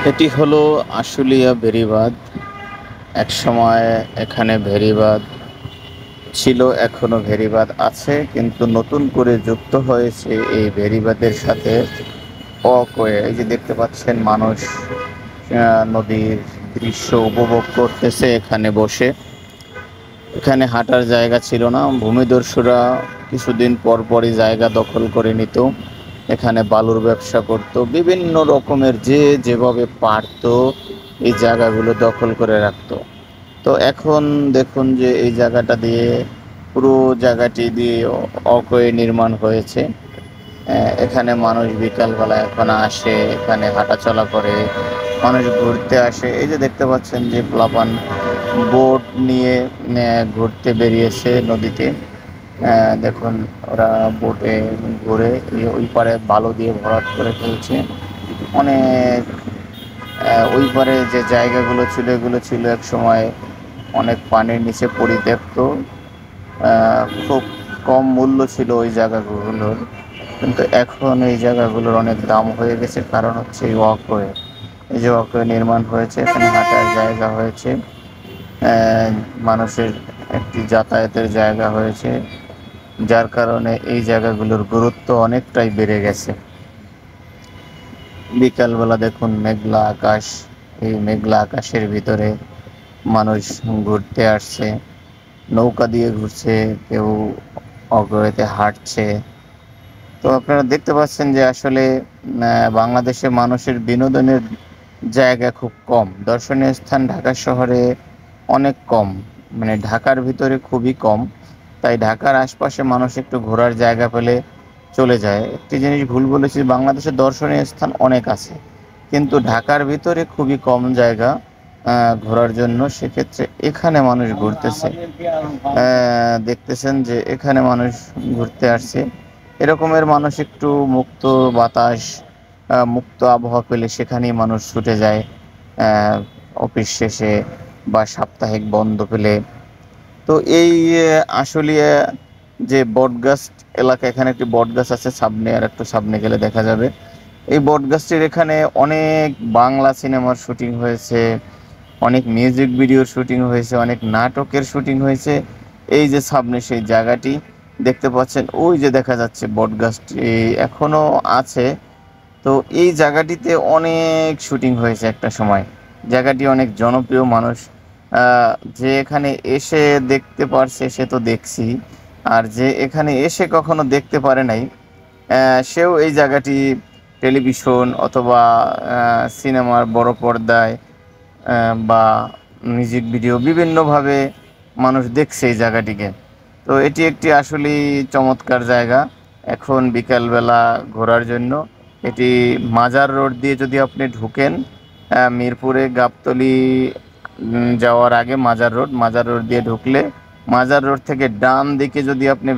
এটি হলো আশুলিয়া বেড়িবাঁধ। একসময় এখানে ভেড়িবাঁধ ছিল, এখনো ভেড়িবাঁধ আছে, কিন্তু নতুন করে যুক্ত হয়েছে এই ভেড়িবাঁধের সাথে অকোয়ে। এই যে দেখতে পাচ্ছেন মানুষ নদীর দৃশ্য উপভোগ করতেছে এখানে বসে। এখানে হাঁটার জায়গা ছিল না, ভূমিদস্যুরা কিছুদিন পর পরই জায়গা দখল করে নিত, এখানে বালুর ব্যবসা করত, বিভিন্ন রকমের যে যেভাবে পারত এই জায়গাগুলো দখল করে রাখতো। তো এখন দেখুন যে এই জায়গাটা দিয়ে, পুরো জায়গাটি দিয়ে অকোয়ে নির্মাণ হয়েছে। এখানে মানুষ বিকালবেলা এখন আসে, এখানে হাঁটাচলা করে, মানুষ ঘুরতে আসে। এই যে দেখতে পাচ্ছেন যে প্লাবান বোট নিয়ে ঘুরতে বেরিয়েছে নদীতে। দেখুন ওরা বোটে ঘুরে ওই পারে বালু দিয়ে ভরাট করে ফেলছে। অনেক ওই পারে যে জায়গাগুলো ছিল, এগুলো ছিল এক সময় অনেক পানির নিচে পরিত্যক্ত। খুব কম মূল্য ছিল ওই জায়গাগুলোর, কিন্তু এখন এই জায়গাগুলোর অনেক দাম হয়ে গেছে। কারণ হচ্ছে এই ওয়াকওয়ে, এই যে ওয়াকওয়ে নির্মাণ হয়েছে, এখানে হাঁটার জায়গা হয়েছে, মানুষের একটি যাতায়াতের জায়গা হয়েছে, যার কারণে এই জায়গাগুলোর গুরুত্ব অনেকটাই বেড়ে গেছে। বিকালবেলা দেখুন মেঘলা আকাশ, এই মেঘলা আকাশের ভিতরে মানুষ ঘুরতে আসছে, নৌকা দিয়ে ঘুরছে, কেউ অগ্রহায়ণে হাঁটছে। তো আপনারা দেখতে পাচ্ছেন যে আসলে বাংলাদেশে মানুষের বিনোদনের জায়গা খুব কম, দর্শনীয় স্থান ঢাকা শহরে অনেক কম, মানে ঢাকার ভিতরে খুবই কম। তাই ঢাকার আশপাশে মানুষ একটু ঘোরার জায়গা পেলে চলে যায়। একটি জিনিস ভুল বলেছি, বাংলাদেশের দর্শনীয় স্থান অনেক আছে, কিন্তু ঢাকার ভিতরে খুবই কম জায়গা ঘোরার জন্য। সেক্ষেত্রে এখানে মানুষ ঘুরতেছে, দেখতেছেন যে এখানে মানুষ ঘুরতে আসছে। এরকমের মানুষ একটু মুক্ত বাতাস, মুক্ত আবহাওয়া পেলে সেখানেই মানুষ ছুটে যায়, অফিস শেষে বা সাপ্তাহিক বন্ধ পেলে। তো এই আশুলিয়া যে বটগাছ এলাকা, এখানে একটি বটগাছ আছে সামনে, আর একটু সামনে গেলে দেখা যাবে এই বটগাছটির এখানে অনেক বাংলা সিনেমার শুটিং হয়েছে, অনেক মিউজিক ভিডিওর শুটিং হয়েছে, অনেক নাটকের শুটিং হয়েছে। এই যে সামনে সেই জায়গাটি দেখতে পাচ্ছেন, ওই যে দেখা যাচ্ছে বটগাছটি এখনো আছে। তো এই জায়গাটিতে অনেক শুটিং হয়েছে একটা সময়, জায়গাটি অনেক জনপ্রিয়। মানুষ যে এখানে এসে দেখতে পারছে সে তো দেখছি, আর যে এখানে এসে কখনো দেখতে পারে নাই সেও এই জায়গাটি টেলিভিশন অথবা সিনেমার বড় পর্দায় বা মিউজিক ভিডিও বিভিন্নভাবে মানুষ দেখছে এই জায়গাটিকে। তো এটি একটি আসলেই চমৎকার জায়গা এখন বিকালবেলা ঘোরার জন্য। এটি মাজার রোড দিয়ে যদি আপনি ঢুকেন, মিরপুরে গাবতলী যাওয়ার আগে মাজার রোড দিয়ে ঢুকলে, মাজার রোড থেকে ডান দিকে যদি আপনি